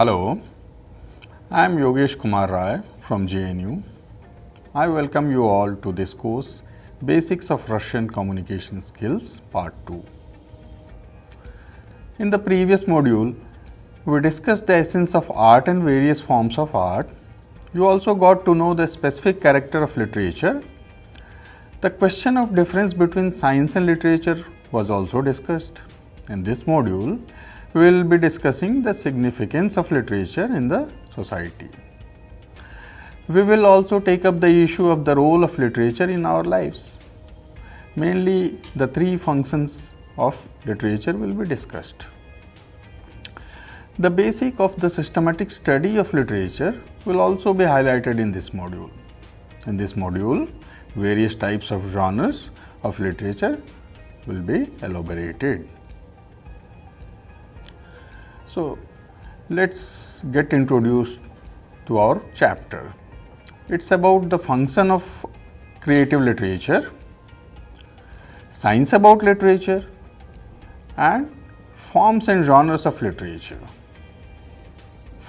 Hello, I am Yogesh Kumar Rai from IGNOU. I welcome you all to this course, Basics of Russian Communication Skills, Part 2. In the previous module, we discussed the essence of art and various forms of art. You also got to know the specific character of literature. The question of difference between science and literature was also discussed. In this module, we will be discussing the significance of literature in the society. We will also take up the issue of the role of literature in our lives. Mainly, the three functions of literature will be discussed. The basic of the systematic study of literature will also be highlighted in this module. In this module, various types of genres of literature will be elaborated. So, let's get introduced to our chapter. It's about the function of creative literature, science about literature, and forms and genres of literature.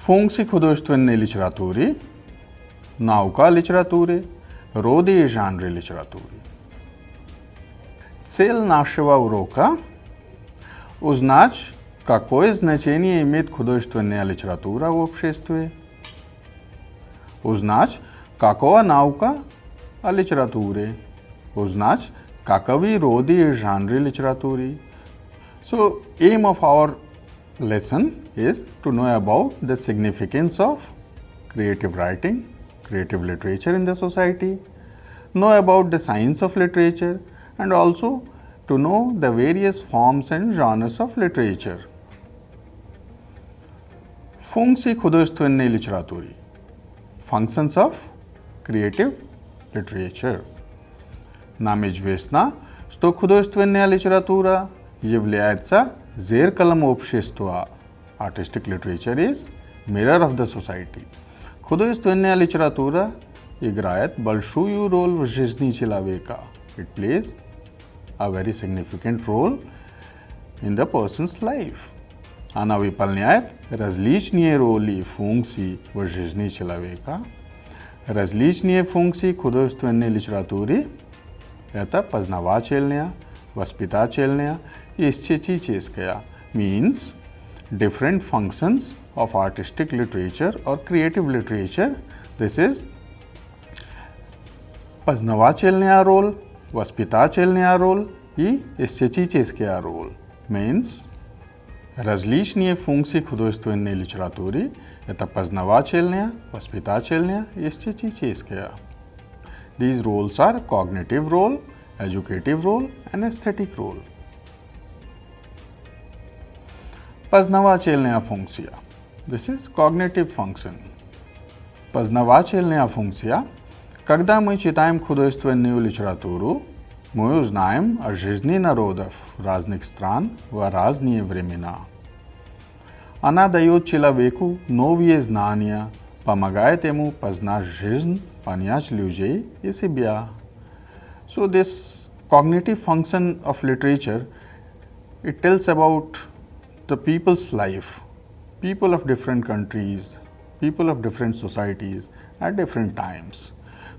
Funkcji художественной литературы, наука литературы, роды и жанры литературы. Цель нашего урока – узнать, какое значение имеет художественная литература в обществе, узнать, какова наука о литературе, узнать, каковы роды и жанры литературы. So, aim of our lesson is to know about the significance of creative writing, creative literature in the society, know about the science of literature, and also to know the various forms and genres of literature. Funkcji художественной литературы. Functions of creative literature. Нам известно, что художественная литература является зеркалом общества. Artistic literature is mirror of the society. Художественная литература играет большую роль в жизни человека. It plays a very significant role in the person's life. Она выполняет различные роли и функции в жизни человека. Различные функции художественной литературы – это познавательная, воспитательная и эстетическая, means different functions of artistic literature or creative literature. This is познавательная роль, воспитательная роль и эстетическая роль, means различные функции художественной литературы – это познавательная, воспитательная и эстетическая. These roles are cognitive role, educative role and aesthetic role. Познавательная функция. This is cognitive function. Познавательная функция. Когда мы читаем художественную литературу, мы узнаем о жизни народов разных стран в разные времена. Она дает человеку новые знания, помогает ему познать жизнь, понять людей и себя. So this cognitive function of literature, it tells about the people's life, people of different countries, people of different societies at different times.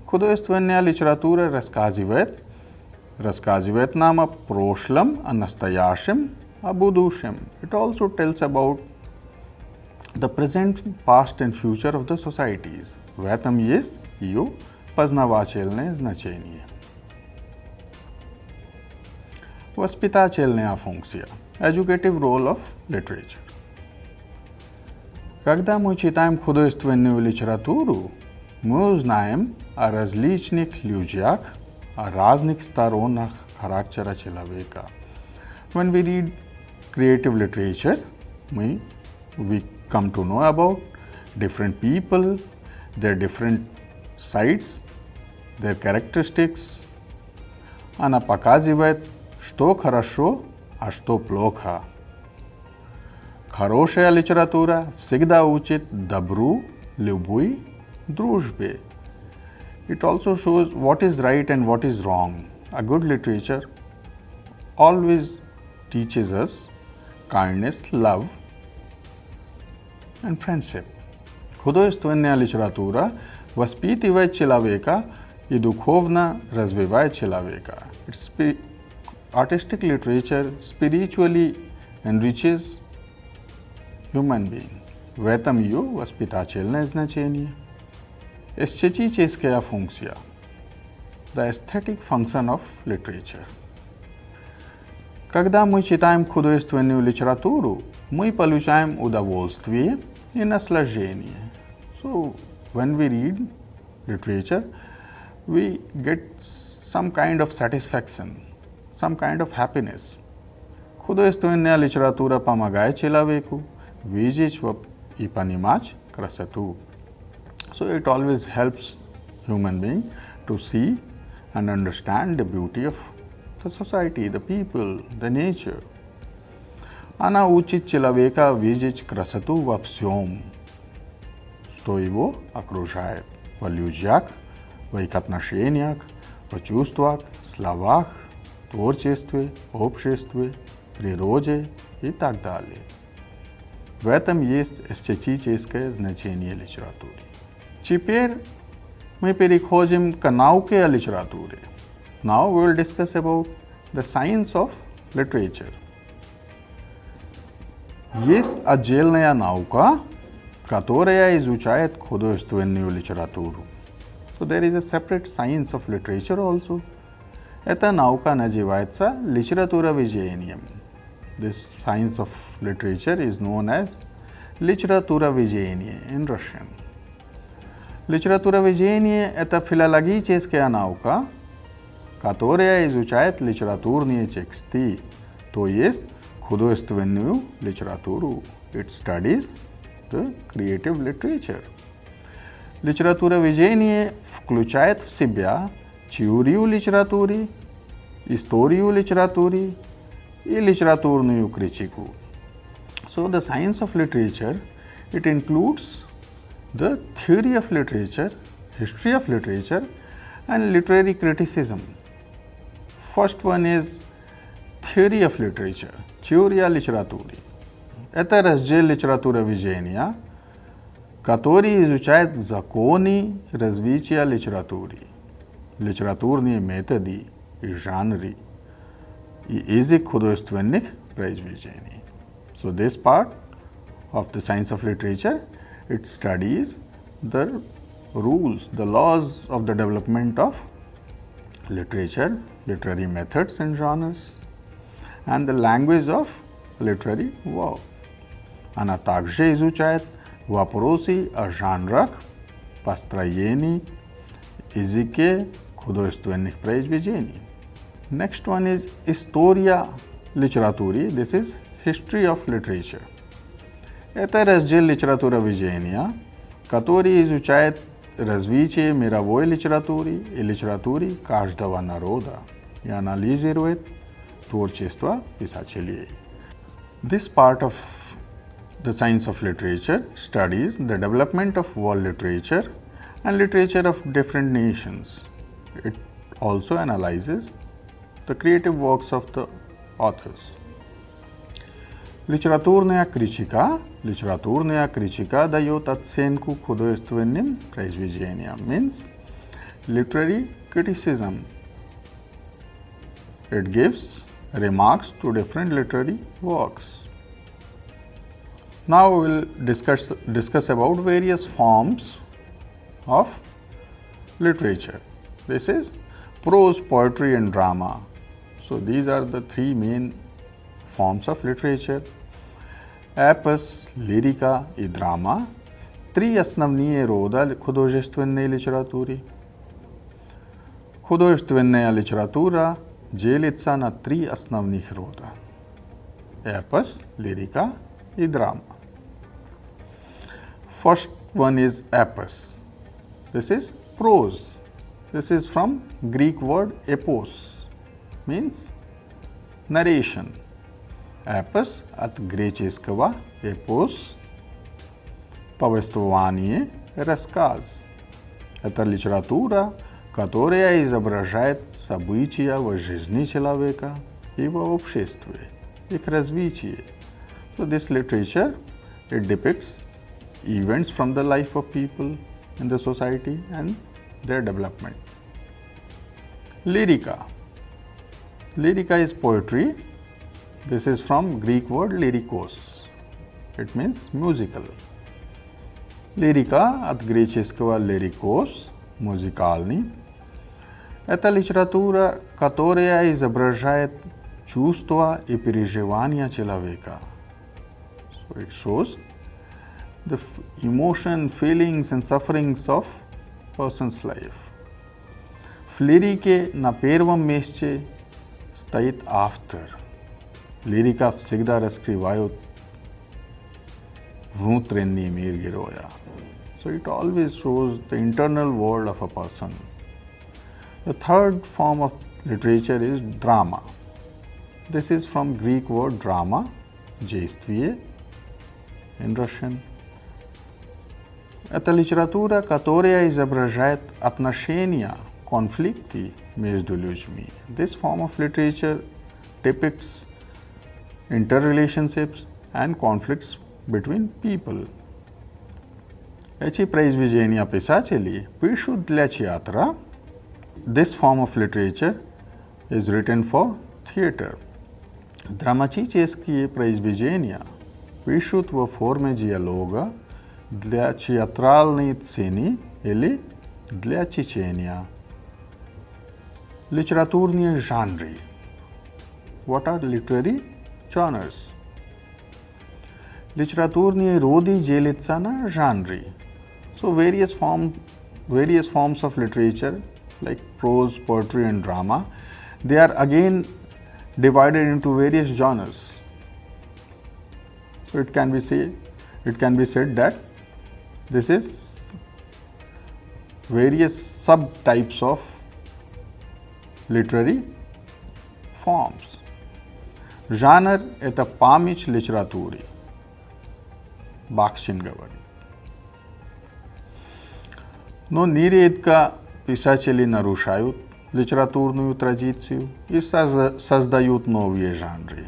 Художественная литература рассказывает нам о прошлом, о настоящем, о будущем. It also tells about the present, past and future of the societies. В этом есть ее познавательное значение. Воспитательная функция. Educative role of literature. Когда мы читаем художественную литературу, мы узнаем о различных людях, о разных сторонах характера человека. When we read creative literature, we come to know about different people, their different sides, their characteristics. Она показывает, что хорошо, а что плохо. Хорошая литература всегда учит добру, любви, дружбе. It also shows what is right and what is wrong. A good literature always teaches us kindness, love, and friendship. Художественная литература воспитывает человека и духовно развивает человека. Artistic literature spiritually enriches human being. В этом ее воспитательное значение. Эстетическая функция. The aesthetic function of literature. Когда мы читаем художественную литературу, мы получаем удовольствие и наслаждение. So, when we read literature, we get some kind of satisfaction, some kind of happiness. Художественная литература помогает человеку видеть и понимать красоту. So, it always helps human being to see and understand the beauty of the society, the people, the nature. Она учит человека видеть красоту во всем, что его окружает, в людях, в их отношениях, в чувствах, словах, творчестве, обществе, природе и так далее. В этом есть эстетическое значение литературы. Теперь мы переходим к науке о литературе. Now we will discuss about the science of literature. Есть отдельная наука, которая изучает художественную литературу. So there is a separate science of literature also. Эта наука называется литературоведением. This science of literature is known as литературоведение in Russian. Литературоведение – это филологическая наука, которая изучает литературные тексты, то есть художественную литературу. It studies the creative literature. Литературоведение включает в себя теорию литературы, историю литературы и литературную критику. So the science of literature, it includes the theory of literature, history of literature and literary criticism. First one is theory of literature, теория литературы. Это раздел литературоведения, который изучает законы развития литературы, литературные методы и жанры и язык художественных произведений. So this part of the science of literature, it studies the rules, the laws of the development of literature, literary methods and genres, and the language of literary work. Она также изучает вопросы о жанрах, построении, языке художественных произведений. Next one is история литературы. This is history of literature. Это раздел литературоведения, который изучает развитие мировой литературы и литературы каждого народа и анализирует творчество писателей. This part of the science of literature studies the development of world literature and literature of different nations. It also analyzes the creative works of the authors. Литературная критика дает оценку художественным произведениям, means literary criticism. It gives remarks to different literary works. Now we will discuss about various forms of literature. This is prose, poetry and drama. So these are the three main forms of literature. Эпос, лирика и драма – три основные рода художественной литературы. Художественная литература делится на три основных рода – эпос, лирика и драма. First one is epos. This is prose. This is from Greek word epos, means narration. Эпос от греческого эпос – повествование, рассказ. Это литература, которая изображает события в жизни человека и в обществе, их развитие. So this literature, it depicts events from the life of people in the society and their development. Lyrica. Lyrica is poetry. This is from Greek word lyrikos. It means musical. Lyrica от греческого lyrikos, музыкальный. Это литература, которая изображает чувства и переживания человека. So it shows the emotion, feelings and sufferings of person's life. В лирике на первом месте стоит автор. Лирика всегда раскрывает внутренний мир героя. So it always shows the internal world of a person. The third form of literature is drama. This is from Greek word drama, действие in Russian. Это литература, которая изображает отношения, конфликты между людьми. This form of literature depicts interrelationships and conflicts between people. Эти произведения писателей пишут для театра. This form of literature is written for theatre. Драматические произведения пишут в форме диалога для театральной сцены или для чтения. Литературные жанры. What are literary genres? Литературные роды делятся на жанры. So various forms of literature like prose, poetry and drama, they are again divided into various genres. So it can be said that this is various subtypes of literary forms. Жанр – это память литературы. Бахчин говорит. Но нередко писатели нарушают литературную традицию и создают новые жанры.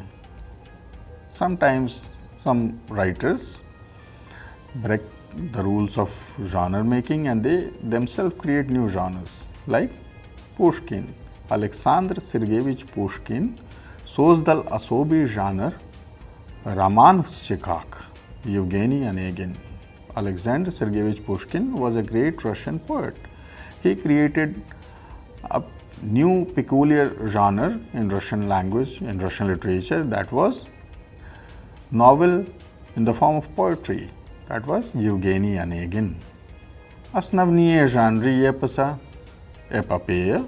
Sometimes some writers break the rules of genre making and they themselves create new genres. Like Pushkin. Александр Сергеевич Pushkin создал особый жанр роман в стихах. Евгений Онегин. Alexander Sergeyevich Pushkin was a great Russian poet. He created a new peculiar genre in Russian language, in Russian literature, that was novel in the form of poetry. That was Евгений Онегин. Основные жанры эпоса – эпопея,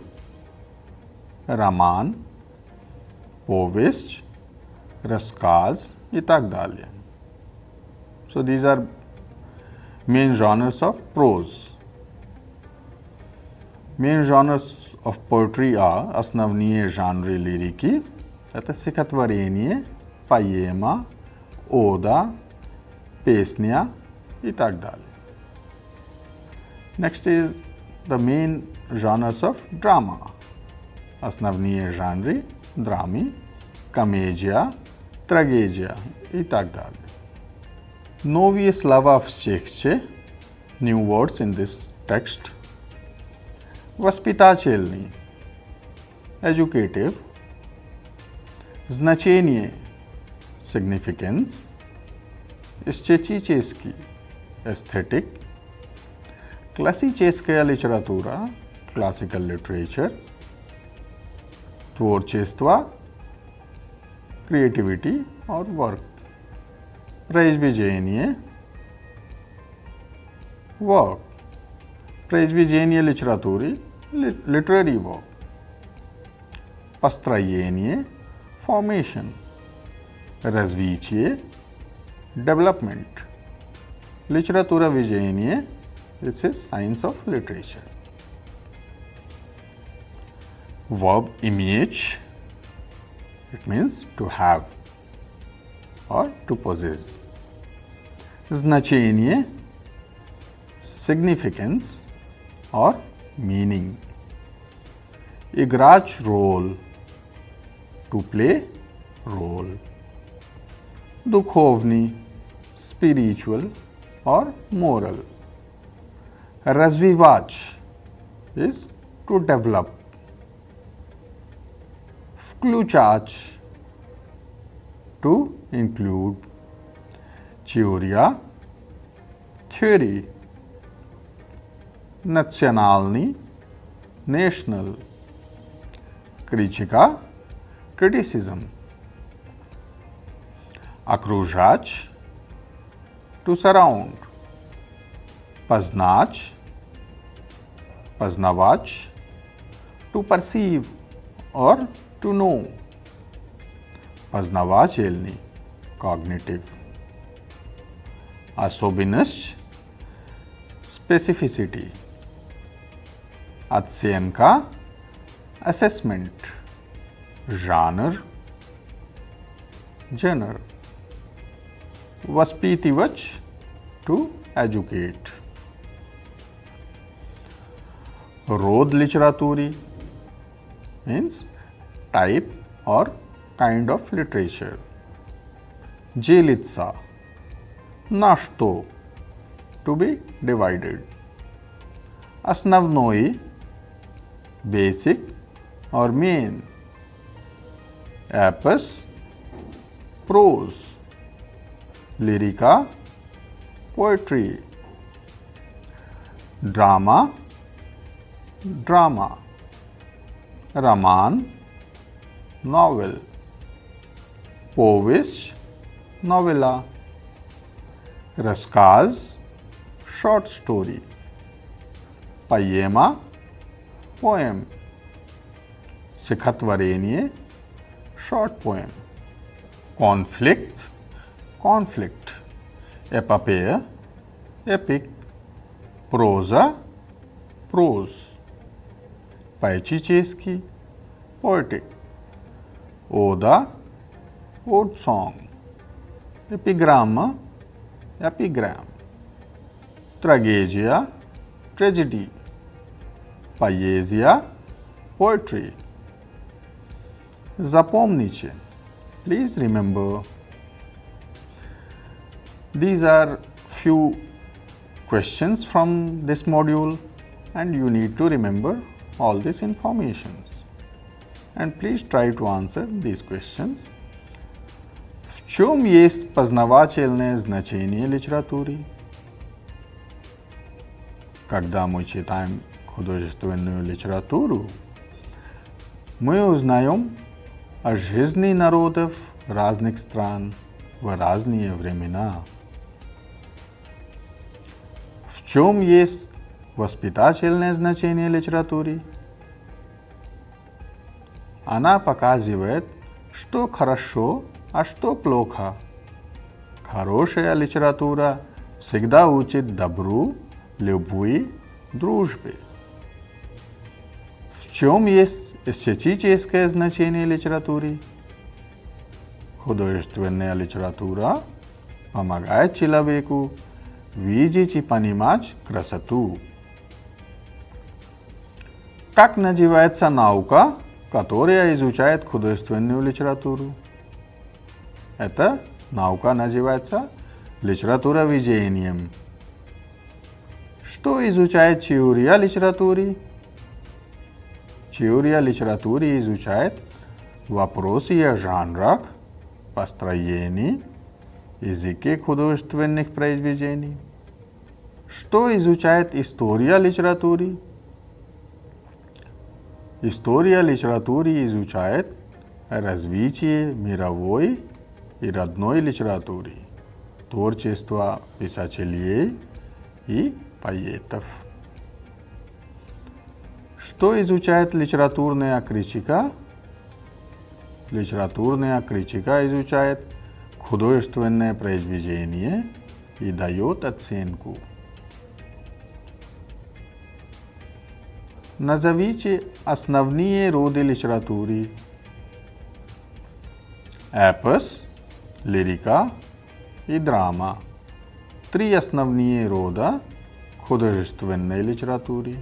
роман, повесть, рассказ и так далее. So these are main genres of prose. Main genres of poetry are основные жанры лирики. Это стихотворение, поэма, ода, песня и так далее. Next is the main genres of drama. Основные жанры драме, комедия, трагедия и так далее. Новые слова в тексте, new words in this text. Воспитательный, educative. Значение, significance. Эстетический, aesthetic. Классическая литература, classical literature. Творчество, creativity or work. Произведение, work. Произведение литературы, literary work. Построение, formation. Развитие, development. Литературоведение, this is science of literature. Verb иметь, it means to have or to possess. Значение, significance or meaning. Играть role, to play role. Духовный, spiritual or moral. Развивать is to develop. Включать to include. Теория theory. Национальный national. Критика criticism. Окружать to surround. Познать, познавать, to perceive or to know. Познавательный cognitive. Особенность specificity. Оценка assessment. Genre genre. Воспитывать to educate. Род литературы means type or kind of literature. Делиться на что to be divided. Основной basic or main. Эпос prose. Lyrica poetry. Drama drama. Roman novel. Повесть novella. Рассказ short story. Поэма poem. Стихотворение short poem. Conflict. Эпопея epic. Проза prose. Поэтический poetic. Ода ode song. Эпиграмма epigram. Трагедия tragedy. Поэзия poetry. Запомните. Please remember. These are few questions from this module and you need to remember all these informations. And please try to answer these questions. В чем есть познавательное значение литературы? Когда мы читаем художественную литературу, мы узнаем о жизни народов разных стран в разные времена. В чем есть воспитательное значение литературы? Она показывает, что хорошо, а что плохо. Хорошая литература всегда учит добру, любви, дружбе. В чем есть эстетическое значение литературы? Художественная литература помогает человеку видеть и понимать красоту. Как называется наука, которая изучает художественную литературу? Эта наука называется литературоведением. Что изучает теория литературы? Теория литературы изучает вопросы о жанрах, построении, языке художественных произведений. Что изучает история литературы? История литературы изучает развитие мировой и родной литературы, творчество писателей и поэтов. Что изучает литературная критика? Литературная критика изучает художественное произведение и дает оценку. Назовите основные роды литературы. Эпос, лирика и драма. Три основные рода художественной литературы.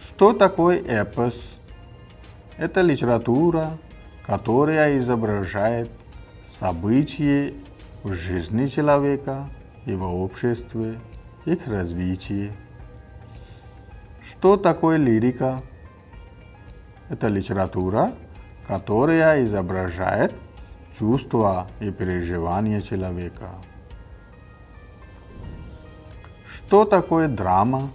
Что такое эпос? Это литература, которая изображает события в жизни человека и в обществе их развитие. Что такое лирика? Это литература, которая изображает чувства и переживания человека. Что такое драма?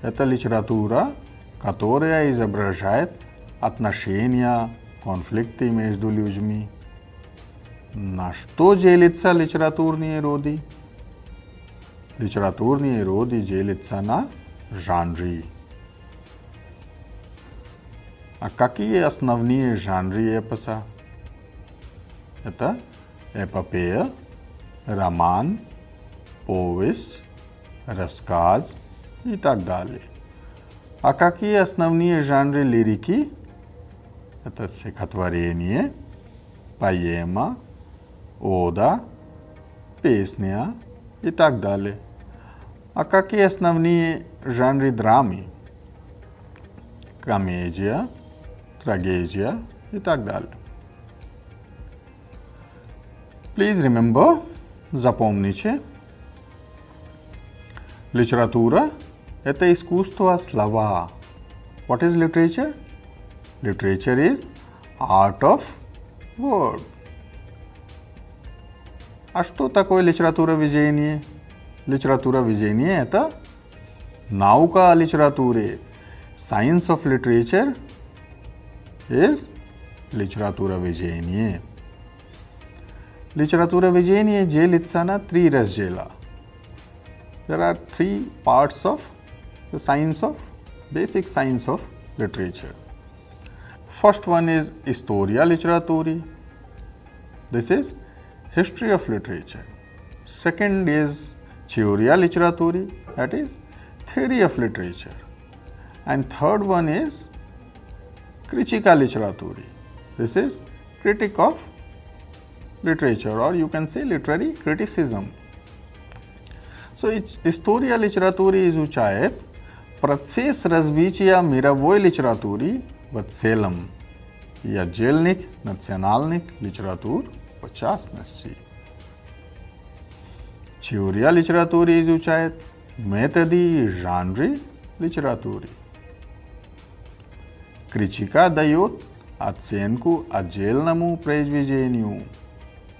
Это литература, которая изображает отношения, конфликты между людьми. На что делятся литературные роды? Литературные роды делятся на жанры. А какие основные жанры эпоса? Это эпопея, роман, повесть, рассказ и так далее. А какие основные жанры лирики? Это стихотворение, поэма, ода, песня и так далее. А какие основные жанры драмы? Комедия, трагедия и так далее. Please remember, запомните, литература – это искусство слова. What is literature? Literature is art of word. А что такое литературоведение? Литературоведение – это наука о литературе. Science of literature is литературоведение. Литературоведение делится на 3 раздела. There are 3 parts of the science of, basic science of literature. First one is Historia Literaturi. This is history of literature. Second is Theoria Literaturi, that is theory of literature. And third one is Critica Literaturi. This is critic of literature, or you can say literary criticism. So, Historia Literaturi изучает процесс развития мировой литературы в целом и отдельных национальных литератур в частности. Теория литературы изучает методы и жанры литературы. Критика дает оценку отдельному произведению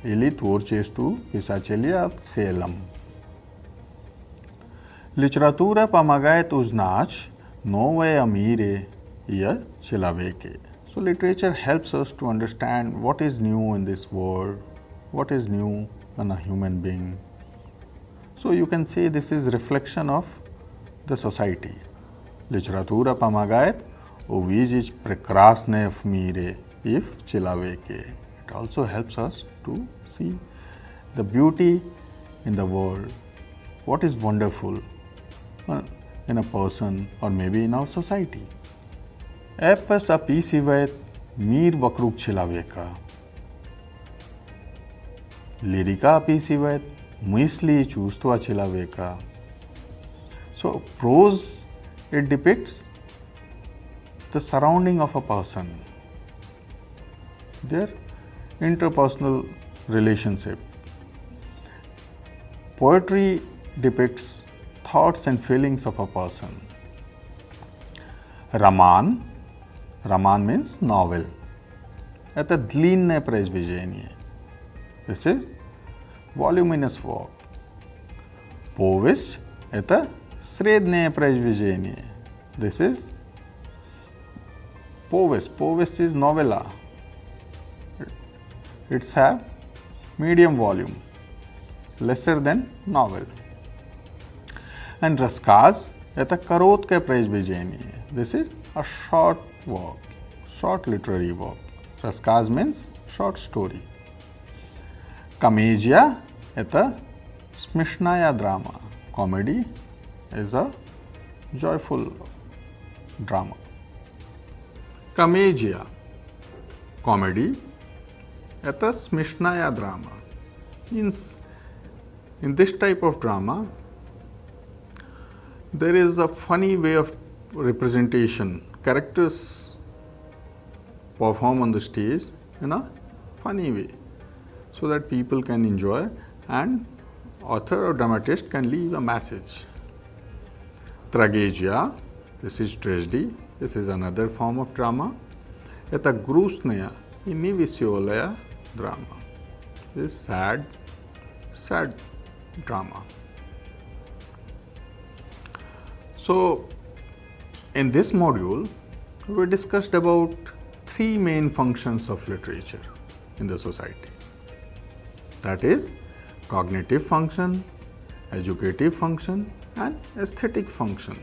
или творчеству писателя в целом. Литература помогает узнать новое о мире и о человеке. So literature helps us to understand what is new in this world, what is new in a human being. So you can say this is reflection of the society. Литература помогает увидеть прекрасное в мире и в человеке. It also helps us to see the beauty in the world, what is wonderful in a person or maybe in our society. Эпос описывает мир вокруг человека. Лирика описывает мысли и чувства человека. So prose, it depicts the surrounding of a person, their interpersonal relationship. Poetry depicts thoughts and feelings of a person. Роман means novel. Это длинное произведение. This is voluminous work. Повесть – это среднее произведение. This is повесть. Повесть is novella. It's have medium volume, lesser than novel. And рассказ – это короткое произведение. This is a short work, short literary work. Рассказ means short story. Комедия – это смешная драма. Comedy is a joyful drama. Комедия, comedy – это смешная драма. Means in this type of drama, there is a funny way of representation. Characters perform on the stage in a funny way. so that people can enjoy and author or dramatist can leave a message. Tragedia, this is tragedy, this is another form of drama. Eta grusnaya, inivisolaya drama, this is sad drama. So, in this module, we discussed about three main functions of literature in the society. That is cognitive function, educative function and aesthetic function.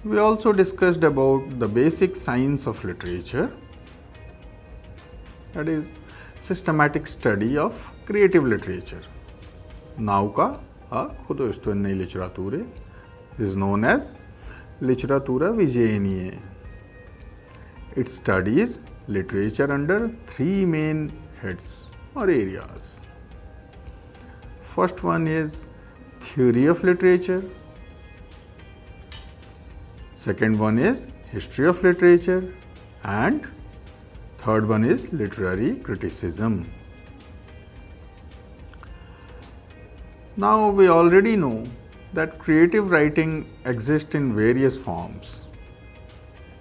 We also discussed about the basic science of literature, that is systematic study of creative literature. Nauka a художественной литературе is known as literatura vijayaniye. It studies literature under three main heads or areas. First one is theory of literature. Second one is history of literature, and third one is literary criticism. Now we already know that creative writing exists in various forms.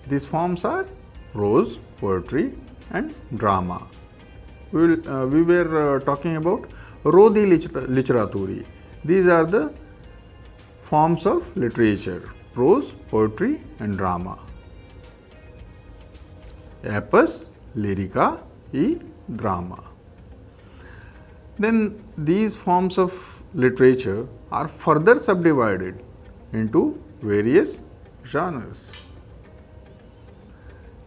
These forms are prose, poetry and drama. We were talking about Rodi literaturi. These are the forms of literature: prose, poetry and drama. Epos, lyrica e drama. Then these forms of literature are further subdivided into various genres.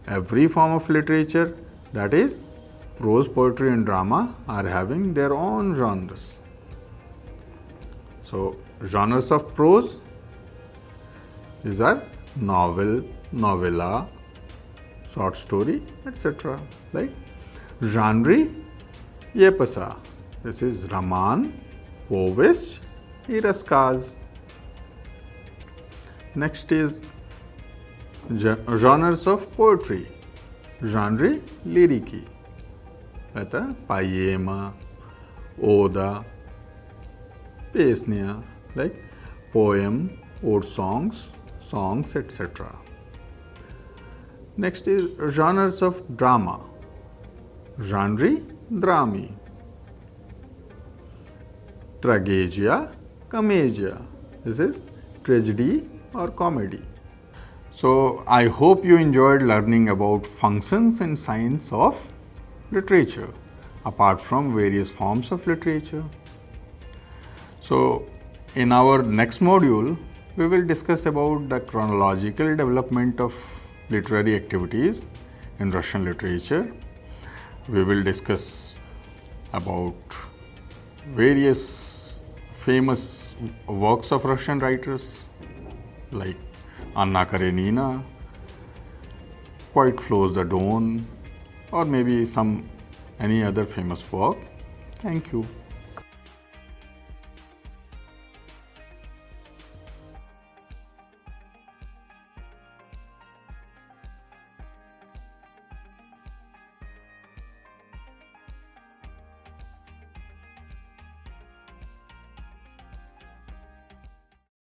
Every form of literature, that is prose, poetry and drama, are having their own genres. So, genres of prose, these are novel, novella, short story, etc. Like genre, epasa, this is Raman, povest, raskaz. Next is genres of poetry, genre lyriki, это поэма, oda, pesnya, like poem, ode songs, etc. Next is genres of drama, genre drami, tragedia, commedia, this is tragedy or comedy. So, I hope you enjoyed learning about functions and science of literature apart from various forms of literature. So, in our next module, we will discuss about the chronological development of literary activities in Russian literature. We will discuss about various famous works of Russian writers like Anna Karenina, Quite Close the Dawn, or maybe any other famous work. Thank you.